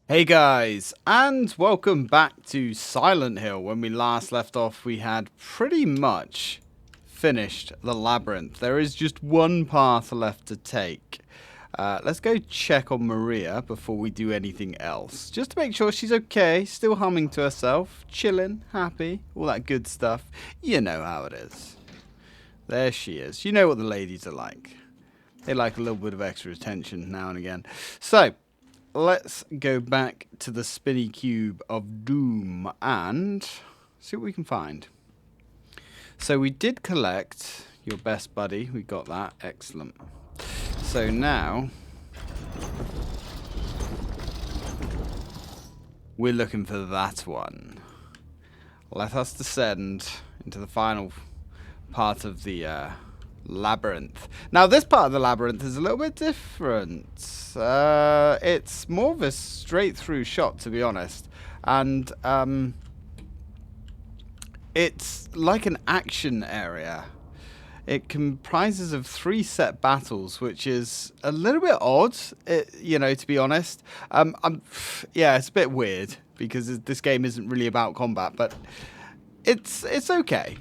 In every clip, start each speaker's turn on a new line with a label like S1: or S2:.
S1: Hey guys, and welcome back to Silent Hill. When we last left off, we had pretty much finished the labyrinth. There is just one path left to take. Let's go check on Maria before we do anything else. Just to make sure she's okay, still humming to herself, chilling, happy, all that good stuff. You know how it is. There she is. You know what the ladies are like. They like a little bit of extra attention now and again. So, let's go back to the spinny cube of doom and see what we can find. So we did collect your best buddy. We got that. Excellent. So now we're looking for that one. Let us descend into the final part of the labyrinth. Now this part of the labyrinth is a little bit different. It's more of a straight through shot, to be honest, and it's like an action area. It comprises of 3 set battles, which is a little bit odd, to be honest. Yeah, it's a bit weird because this game isn't really about combat, but it's okay.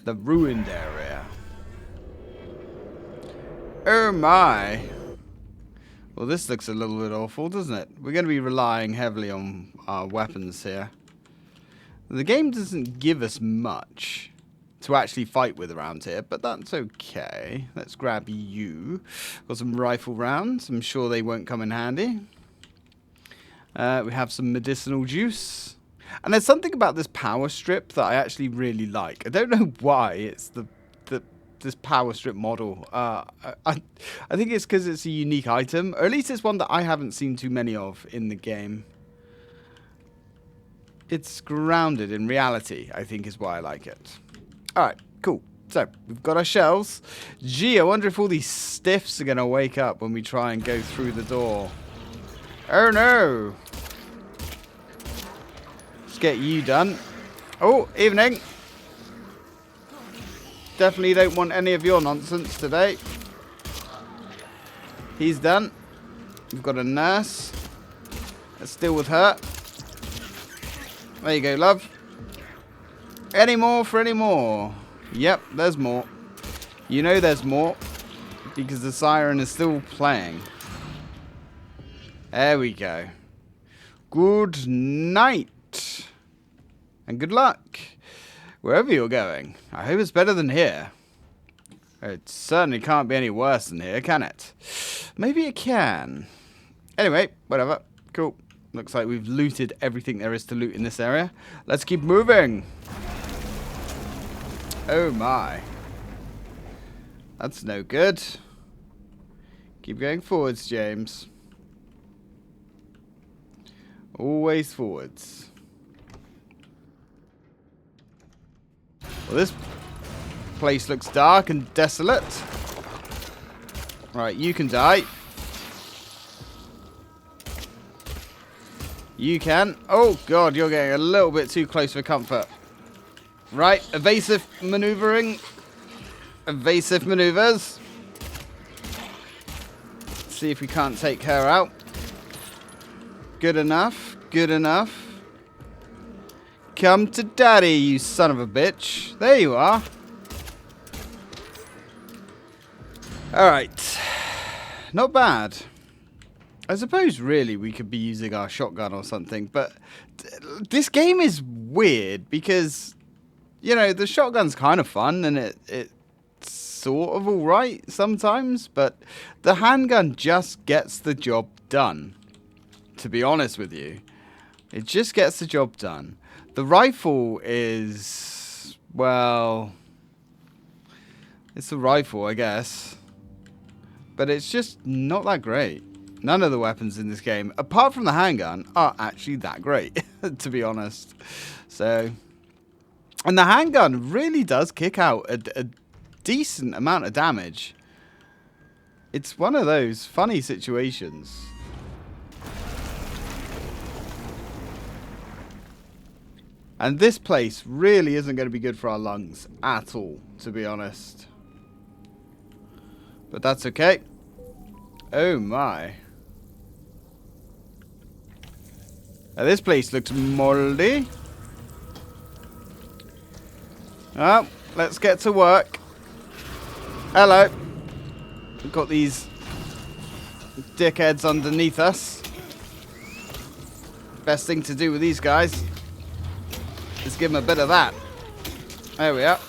S1: The ruined area. Oh my. Well, this looks a little bit awful, doesn't it? We're going to be relying heavily on our weapons here. The game doesn't give us much to actually fight with around here, but that's okay. Let's grab you. Got some rifle rounds. I'm sure they won't come in handy. We have some medicinal juice. And there's something about this power strip that I actually really like. I don't know why it's this power strip model. I think it's because it's a unique item, or at least it's one that I haven't seen too many of in the game. It's grounded in reality, I think is why I like it. Alright, cool. So, we've got our shells. Gee, I wonder if all these stiffs are going to wake up when we try and go through the door. Oh no! Let's get you done. Oh, evening. Definitely don't want any of your nonsense today. He's done. We've got a nurse. Let's deal with her. There you go, love. Any more for any more? Yep, there's more. You know there's more because the siren is still playing. There we go. Good night. And good luck. Wherever you're going. I hope it's better than here. It certainly can't be any worse than here, can it? Maybe it can. Anyway, whatever. Cool. Looks like we've looted everything there is to loot in this area. Let's keep moving. Oh my. That's no good. Keep going forwards, James. Always forwards. Well, this place looks dark and desolate. Right, you can die. You can. Oh, God, you're getting a little bit too close for comfort. Right, evasive maneuvering. Evasive maneuvers. See if we can't take her out. Good enough. Good enough. Come to daddy, you son of a bitch. There you are. Alright. Not bad. I suppose really we could be using our shotgun or something, but this game is weird because, you know, the shotgun's kind of fun and it's sort of alright sometimes, but the handgun just gets the job done, to be honest with you. It just gets the job done. The rifle is, well, it's a rifle, I guess. But it's just not that great. None of the weapons in this game, apart from the handgun, are actually that great, to be honest. So, and the handgun really does kick out a decent amount of damage. It's one of those funny situations. And this place really isn't going to be good for our lungs at all, to be honest. But that's okay. Oh my. This place looks moldy. Oh, let's get to work. Hello. We've got these dickheads underneath us. Best thing to do with these guys is give them a bit of that. There we are.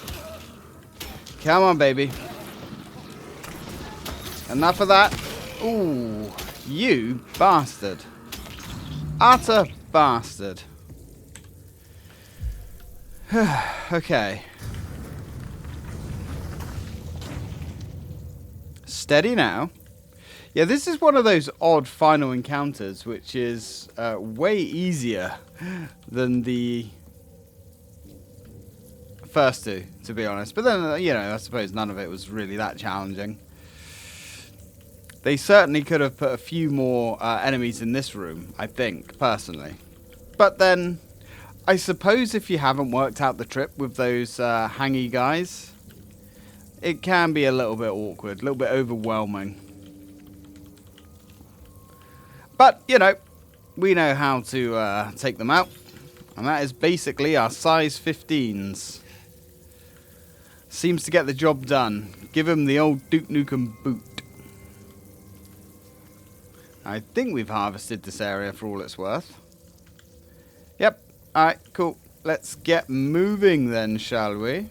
S1: Come on, baby. Enough of that. Ooh, you bastard. Utter bastard. Okay. Steady now. Yeah, this is one of those odd final encounters, which is way easier than the first two, to be honest. But then, you know, I suppose none of it was really that challenging. They certainly could have put a few more enemies in this room, I think, personally. But then, I suppose if you haven't worked out the trip with those hangy guys, it can be a little bit awkward, a little bit overwhelming. But, you know, we know how to take them out. And that is basically our size 15s. Seems to get the job done. Give him the old Duke Nukem boot. I think we've harvested this area for all it's worth. Yep. Alright, cool. Let's get moving then, shall we?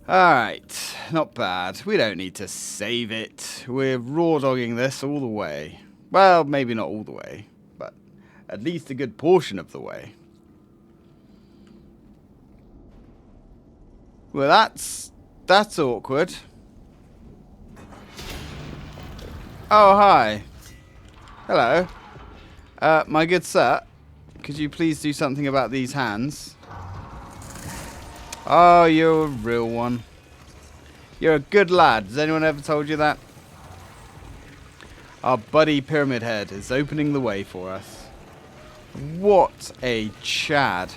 S1: Alright, not bad. We don't need to save it. We're raw dogging this all the way. Well, maybe not all the way, but at least a good portion of the way. Well, that's awkward. Oh, hi. Hello. My good sir, could you please do something about these hands? Oh, you're a real one. You're a good lad. Has anyone ever told you that? Our buddy Pyramid Head is opening the way for us. What a Chad.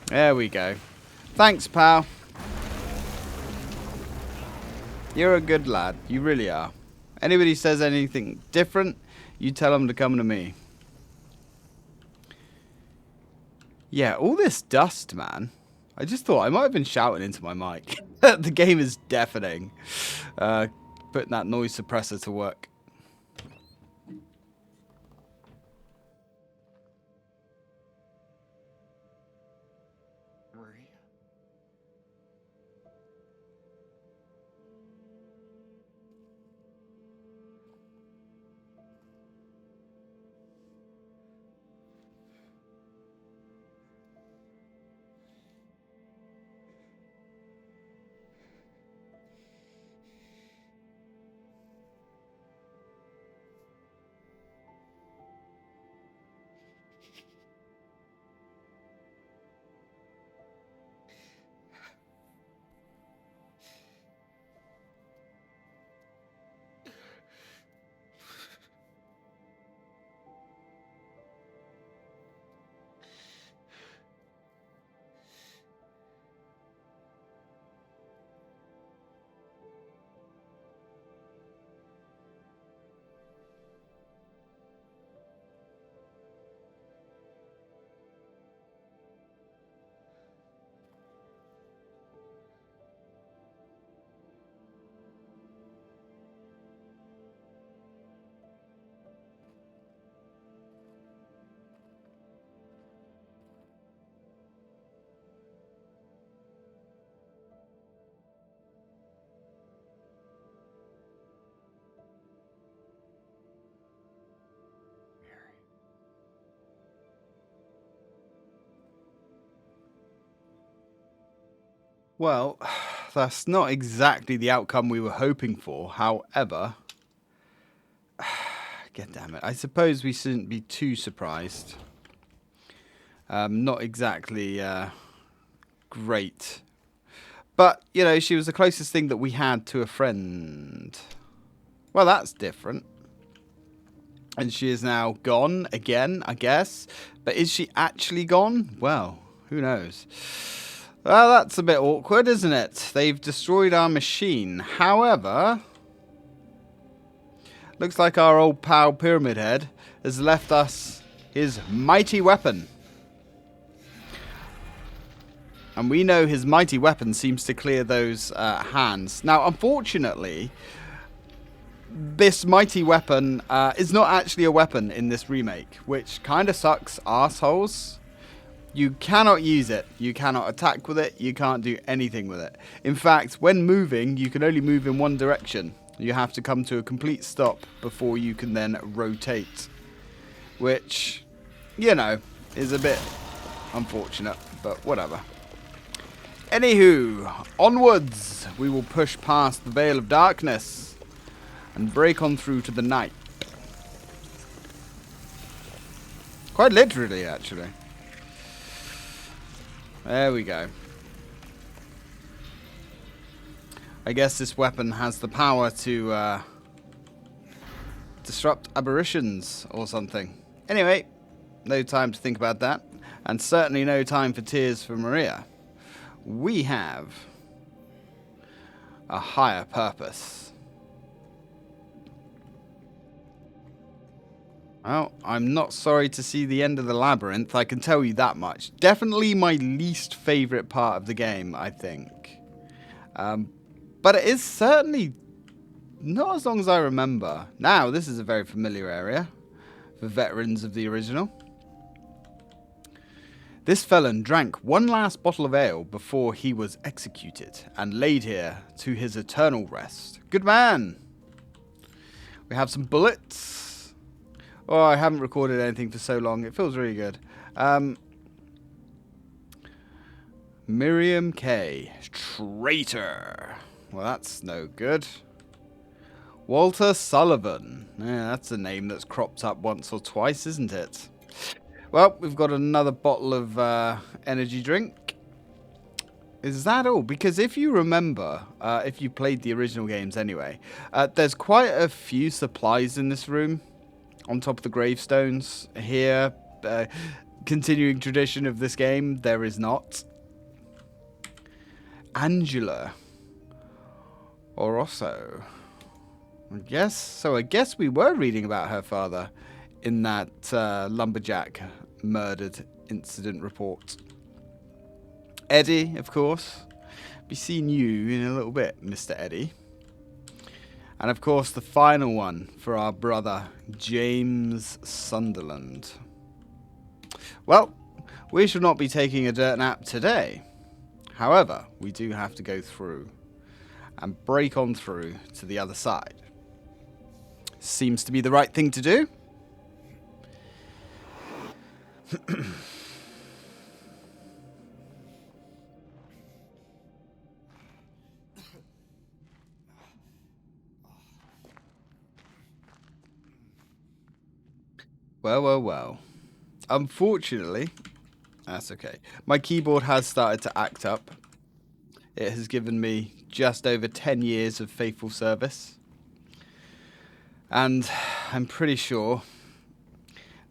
S1: There we go. Thanks, pal. You're a good lad. You really are. Anybody says anything different, you tell them to come to me. Yeah, all this dust, man. I just thought I might have been shouting into my mic. The game is deafening. Putting that noise suppressor to work. Well, that's not exactly the outcome we were hoping for. However, God damn it, I suppose we shouldn't be too surprised. Not exactly great. But, you know, she was the closest thing that we had to a friend. Well, that's different. And she is now gone again, I guess. But is she actually gone? Well, who knows? Well, that's a bit awkward, isn't it? They've destroyed our machine. However, Looks like our old pal Pyramid Head has left us his mighty weapon. And we know his mighty weapon seems to clear those hands. Now, unfortunately, this mighty weapon is not actually a weapon in this remake, which kind of sucks arseholes. You cannot use it. You cannot attack with it. You can't do anything with it. In fact, when moving, you can only move in one direction. You have to come to a complete stop before you can then rotate. Which, you know, is a bit unfortunate, but whatever. Anywho, onwards. We will push past the Veil of Darkness and break on through to the night. Quite literally, actually. There we go. I guess this weapon has the power to disrupt aberrations or something. Anyway, no time to think about that. And certainly no time for tears for Maria. We have a higher purpose. Well, I'm not sorry to see the end of the Labyrinth, I can tell you that much. Definitely my least favourite part of the game, I think. But it is certainly not as long as I remember. Now, this is a very familiar area for veterans of the original. This felon drank one last bottle of ale before he was executed and laid here to his eternal rest. Good man. We have some bullets. Oh, I haven't recorded anything for so long. It feels really good. Miriam K. Traitor. Well, that's no good. Walter Sullivan. Yeah, that's a name that's cropped up once or twice, isn't it? Well, we've got another bottle of energy drink. Is that all? Because if you remember, if you played the original games anyway, there's quite a few supplies in this room on top of the gravestones. Here, continuing tradition of this game, there is not. Angela Orosso. I guess we were reading about her father in that lumberjack murdered incident report. Eddy, of course. Be seeing you in a little bit, Mr. Eddy. And of course, the final one for our brother, James Sunderland. Well, we shall not be taking a dirt nap today. However, we do have to go through and break on through to the other side. Seems to be the right thing to do. Well. Unfortunately, that's okay. My keyboard has started to act up. It has given me just over 10 years of faithful service. And I'm pretty sure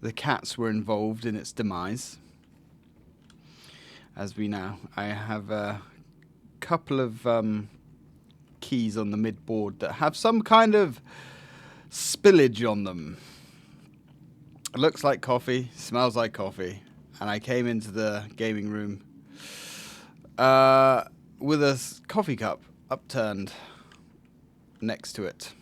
S1: the cats were involved in its demise. As we know, I have a couple of keys on the mid-board that have some kind of spillage on them. It looks like coffee, smells like coffee, and I came into the gaming room with a coffee cup upturned next to it.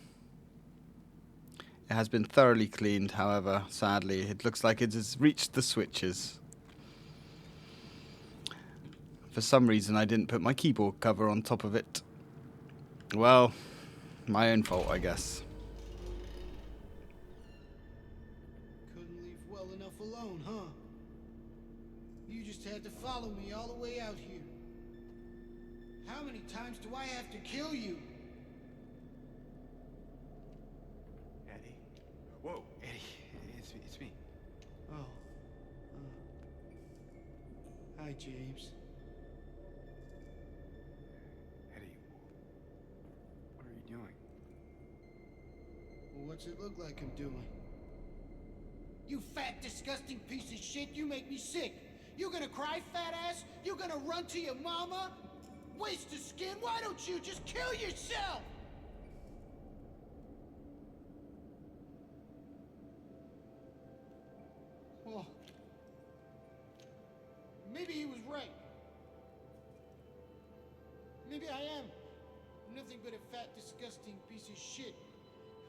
S1: It has been thoroughly cleaned, however, sadly, it looks like it has reached the switches. For some reason, I didn't put my keyboard cover on top of it. Well, my own fault, I guess.
S2: Couldn't leave well enough alone, huh? You just had to follow me all the way out here. How many times do I have to kill you?
S3: Eddie? Whoa, Eddie, it's me.
S2: Oh. Hi, James.
S3: Eddie, what are you doing?
S2: Well, what's it look like I'm doing? You fat, disgusting piece of shit, you make me sick. You gonna cry, fat ass? You gonna run to your mama? Waste of skin, why don't you just kill yourself? was right. Maybe I am nothing but a fat, disgusting piece of shit.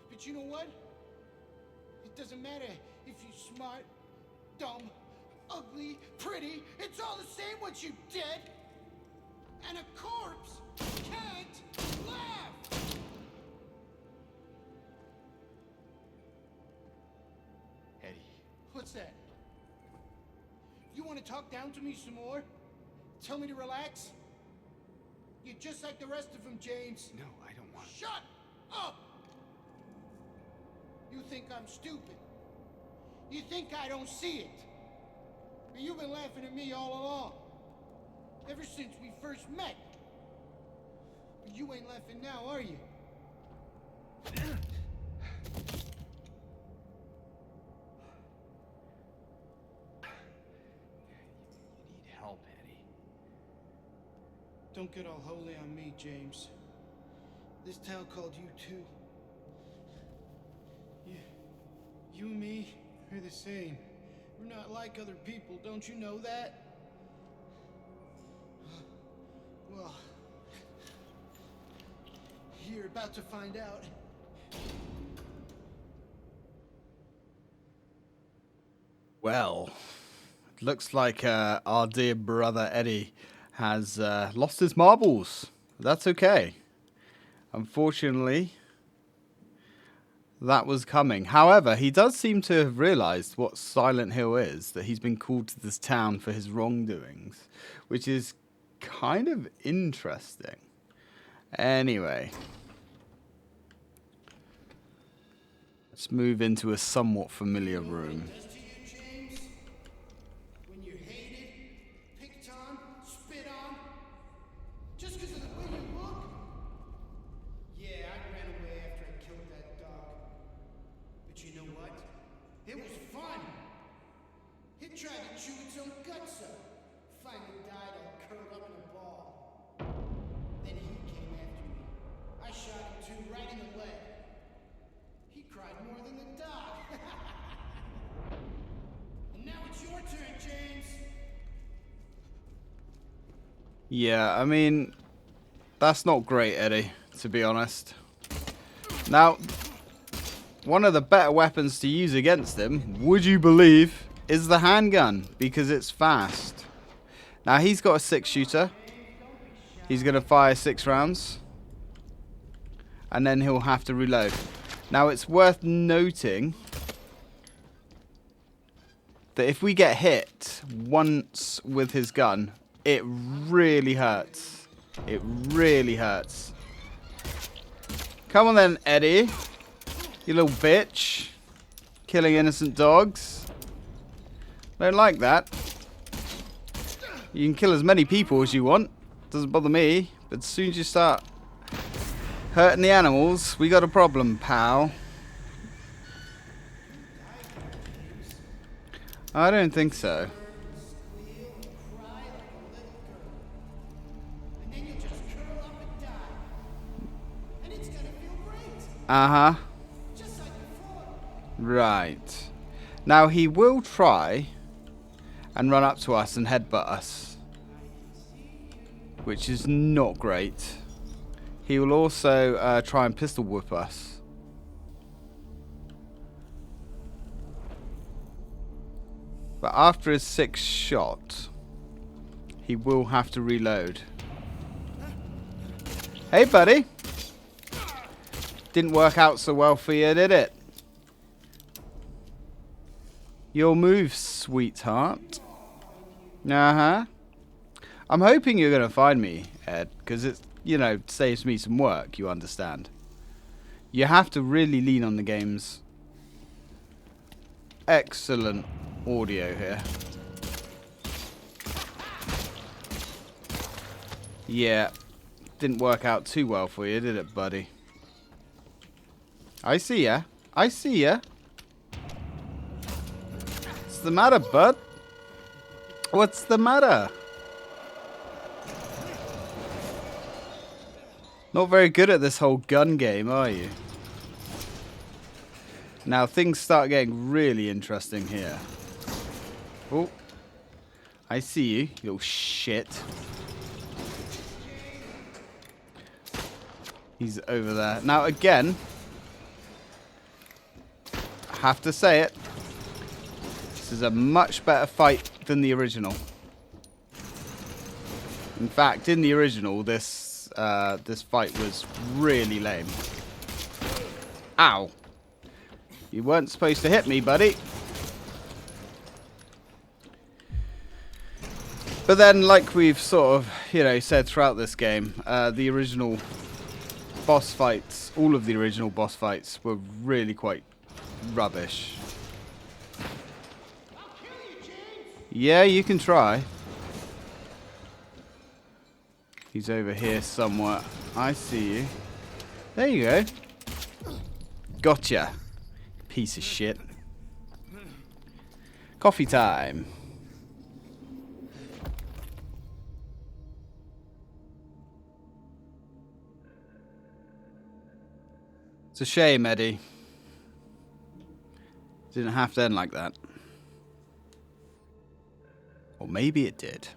S2: But you know what? It doesn't matter if you're smart, dumb, ugly, pretty. It's all the same once you're dead. And a corpse can't laugh.
S3: Eddie.
S2: What's that? You want to talk down to me some more? Tell me to relax? You're just like the rest of them, James.
S3: No, I don't want.
S2: Shut up! You think I'm stupid. You think I don't see it. But you've been laughing at me all along. Ever since we first met. But you ain't laughing now, are you?
S3: You need help, Eddie.
S2: Don't get all holy on me, James. This town called you too. You and me are the same. We're not like other people, don't you know that? Well, you're about to find out.
S1: Well, it looks like our dear brother Eddie has lost his marbles. That's okay. Unfortunately, that was coming. However, he does seem to have realized what Silent Hill is, that he's been called to this town for his wrongdoings, which is kind of interesting. Anyway, let's move into a somewhat familiar room.
S2: When you're hated, picked on, spit on, just because of the way you look? Yeah, I ran away after I killed that dog. But you know what? It was fun. It tried to chew its own guts up. Finally died all curled up in a ball. Then he came after me. I shot him too, right in the leg. He cried more than the dog. And now it's your turn, James.
S1: Yeah, I mean, that's not great, Eddie, to be honest. Now, one of the better weapons to use against him, would you believe, is the handgun, because it's fast. Now, he's got a 6-shooter. He's going to fire 6 rounds. And then he'll have to reload. Now, it's worth noting that if we get hit once with his gun, it really hurts. It really hurts. Come on then, Eddie. You little bitch. Killing innocent dogs. Don't like that. You can kill as many people as you want. Doesn't bother me. But as soon as you start hurting the animals, we got a problem, pal. I don't think so. Uh-huh. Right. Now he will try and run up to us and headbutt us, which is not great. He will also try and pistol whip us. But after his 6th shot, he will have to reload. Hey, buddy. Didn't work out so well for you, did it? Your move, sweetheart. Uh-huh. I'm hoping you're going to find me, Ed, because it, you know, saves me some work, you understand. You have to really lean on the game's excellent audio here. Yeah, didn't work out too well for you, did it, buddy? I see ya. I see ya. What's the matter, bud? What's the matter? Not very good at this whole gun game, are you? Now things start getting really interesting here. Oh. I see you, you little shit. He's over there. Now, again, I have to say it. This is a much better fight than the original. In fact, in the original, this fight was really lame. Ow. You weren't supposed to hit me, buddy. But then, like we've sort of, you know, said throughout this game, the original boss fights, all of the original boss fights were really quite rubbish.
S2: I'll kill you, James.
S1: Yeah, you can try. He's over here somewhere. I see you. There you go. Gotcha. Piece of shit. Coffee time. It's a shame, Eddie. Didn't have to end like that. Or maybe it did.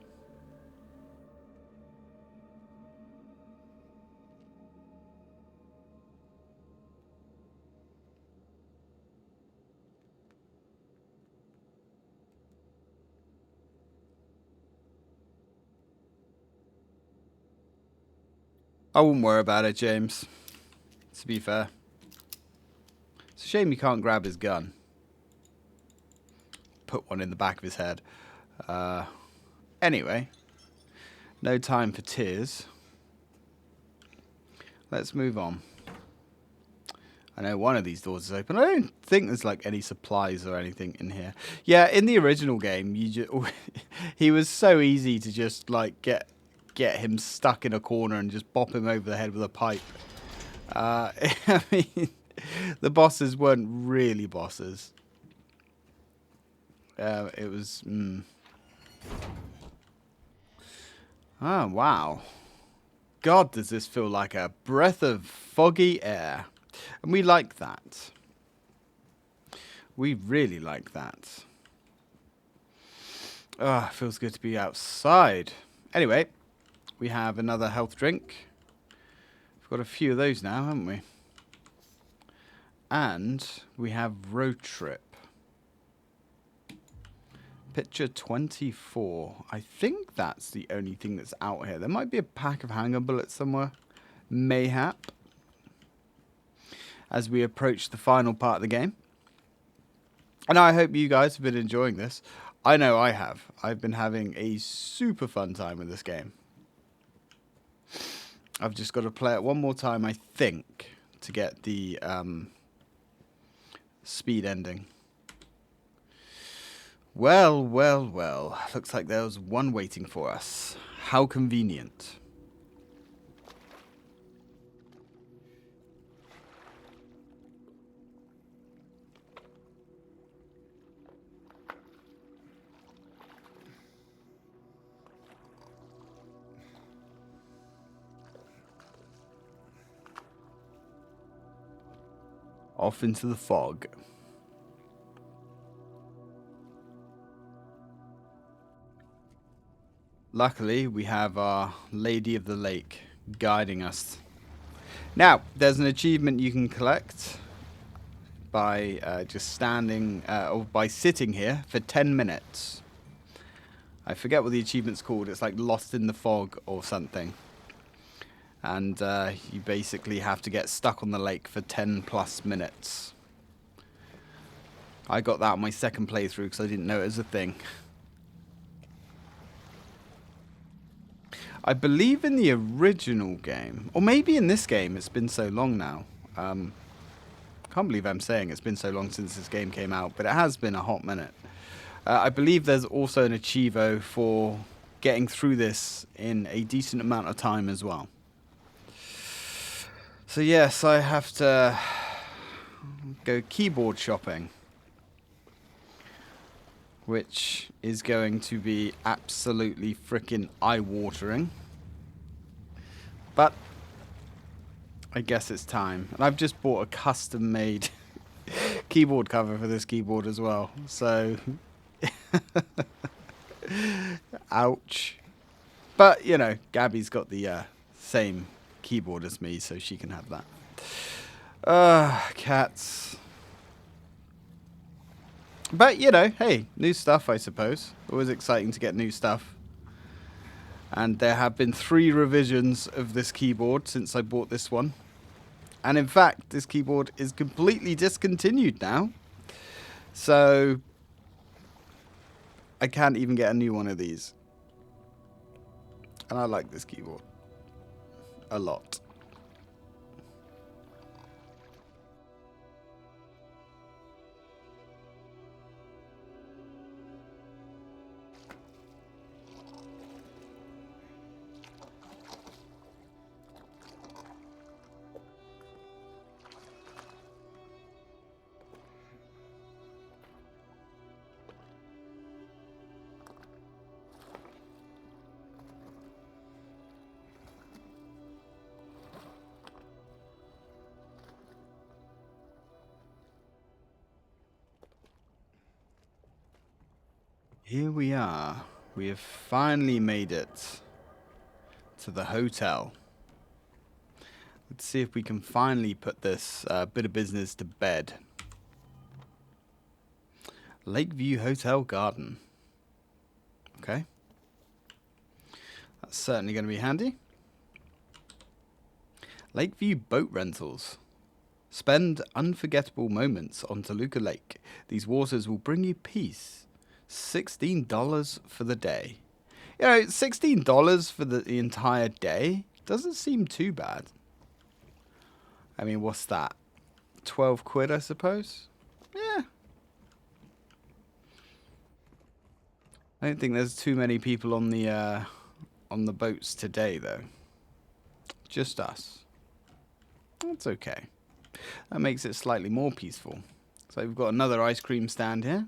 S1: I wouldn't worry about it, James. To be fair. It's a shame you can't grab his gun. Put one in the back of his head. Anyway. No time for tears. Let's move on. I know one of these doors is open. I don't think there's like any supplies or anything in here. Yeah, in the original game, he was so easy to just like get him stuck in a corner and just bop him over the head with a pipe. I mean, the bosses weren't really bosses. It was... Oh, wow. God, does this feel like a breath of foggy air. And we like that. We really like that. Oh, it feels good to be outside. Anyway, we have another health drink. We've got a few of those now, haven't we? And we have road trip. Picture 24. I think that's the only thing that's out here. There might be a pack of hanger bullets somewhere. Mayhap. As we approach the final part of the game. And I hope you guys have been enjoying this. I know I have. I've been having a super fun time with this game. I've just got to play it one more time, I think, to get the speed ending. Well, well, well. Looks like there was one waiting for us. How convenient. Off into the fog. Luckily, we have our Lady of the Lake guiding us. Now, there's an achievement you can collect by just standing, or by sitting here for 10 minutes. I forget what the achievement's called. It's like Lost in the Fog or something. And you basically have to get stuck on the lake for 10 plus minutes. I got that on my second playthrough because I didn't know it was a thing. I believe in the original game, or maybe in this game, it's been so long now. Can't believe I'm saying it's been so long since this game came out, but it has been a hot minute. I believe there's also an achievo for getting through this in a decent amount of time as well. So yes, I have to go keyboard shopping, which is going to be absolutely freaking eye-watering. But I guess it's time. And I've just bought a custom-made keyboard cover for this keyboard as well. So Ouch. But, you know, Gabby's got the same keyboard as me, so she can have that. Cats. But, you know, hey, new stuff, I suppose. Always exciting to get new stuff. And there have been 3 revisions of this keyboard since I bought this one. And in fact, this keyboard is completely discontinued now. So I can't even get a new one of these. And I like this keyboard a lot. Here we are. We have finally made it to the hotel. Let's see if we can finally put this bit of business to bed. Lakeview Hotel Garden. Okay. That's certainly going to be handy. Lakeview Boat Rentals. Spend unforgettable moments on Toluca Lake. These waters will bring you peace. $16 for the day. You know, $16 for the entire day doesn't seem too bad. I mean, what's that? 12 quid, I suppose? Yeah. I don't think there's too many people on the boats today, though. Just us. That's okay. That makes it slightly more peaceful. So we've got another ice cream stand here.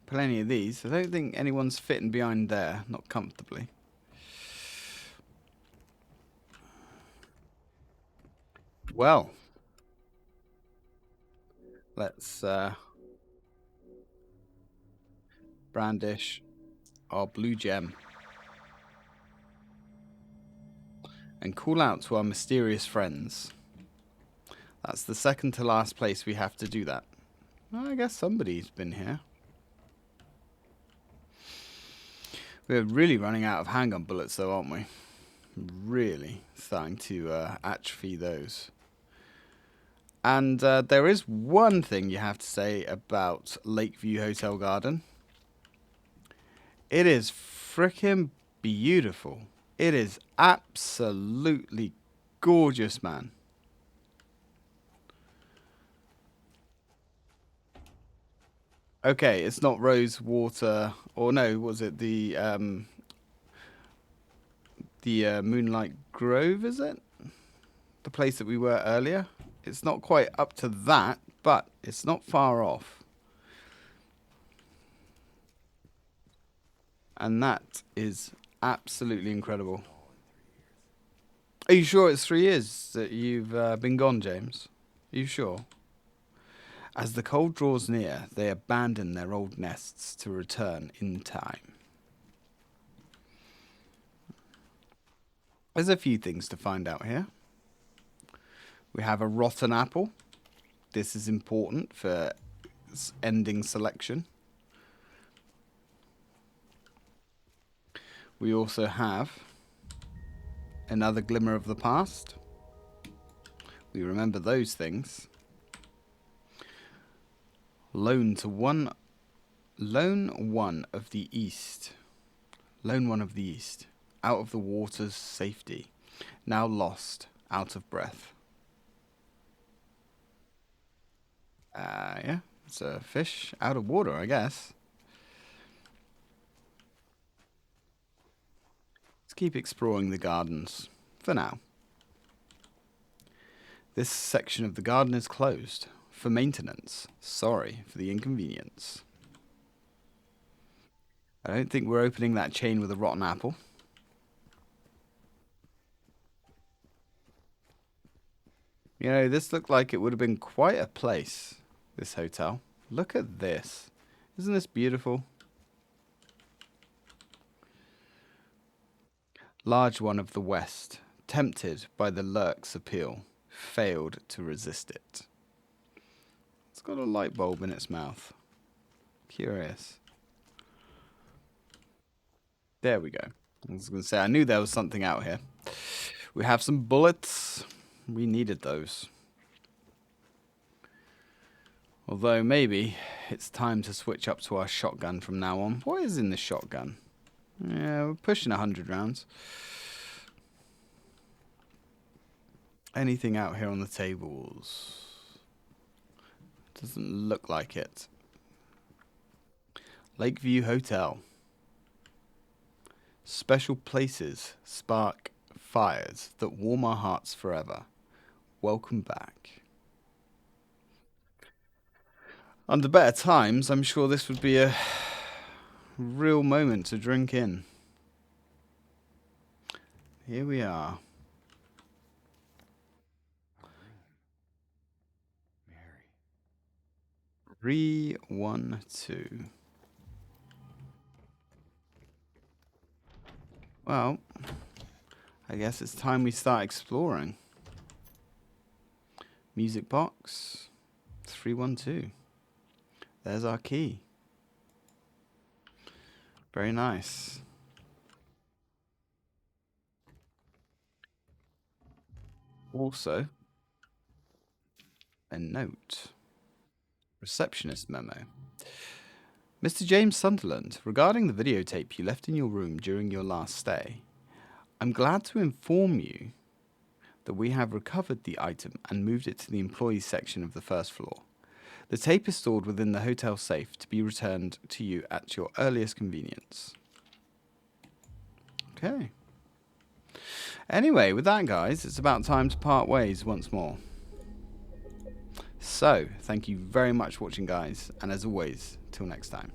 S1: Plenty of these. I don't think anyone's fitting behind there, not comfortably. Well, let's brandish our blue gem and call out to our mysterious friends. That's the second to last place we have to do that. Well, I guess somebody's been here. We're really running out of handgun bullets, though, aren't we? Really starting to atrophy those. And there is one thing you have to say about Lakeview Hotel Garden. It is freaking beautiful. It is absolutely gorgeous, man. Okay, it's not Rosewater, or no, was it the Moonlight Grove, is it? The place that we were earlier? It's not quite up to that, but it's not far off. And that is absolutely incredible. Are you sure it's 3 years that you've been gone, James? Are you sure? As the cold draws near, they abandon their old nests to return in time. There's a few things to find out here. We have a rotten apple. This is important for ending selection. We also have another glimmer of the past. We remember those things. Lone one of the east. Lone one of the east. Out of the water's safety. Now lost, out of breath. Yeah, it's a fish out of water, I guess. Let's keep exploring the gardens for now. This section of the garden is closed for maintenance. Sorry for the inconvenience. I don't think we're opening that chain with a rotten apple. You know, this looked like it would have been quite a place, this hotel. Look at this. Isn't this beautiful? Large one of the West, tempted by the lurk's appeal, failed to resist it. It's got a light bulb in its mouth. Curious. There we go. I was going to say, I knew there was something out here. We have some bullets. We needed those. Although maybe it's time to switch up to our shotgun from now on. What is in this shotgun? Yeah, we're pushing 100 rounds. Anything out here on the tables? Doesn't look like it. Lakeview Hotel. Special places spark fires that warm our hearts forever. Welcome back. Under better times, I'm sure this would be a real moment to drink in. Here we are.
S3: Mary.
S1: 312. Well, I guess it's time we start exploring. Music box. 312. There's our key. Very nice. Also, a note. Receptionist memo. Mr. James Sunderland, regarding the videotape you left in your room during your last stay, I'm glad to inform you that we have recovered the item and moved it to the employees section of the first floor. The tape is stored within the hotel safe to be returned to you at your earliest convenience. Okay. Anyway, with that, guys, it's about time to part ways once more. So, thank you very much for watching, guys, and as always, till next time.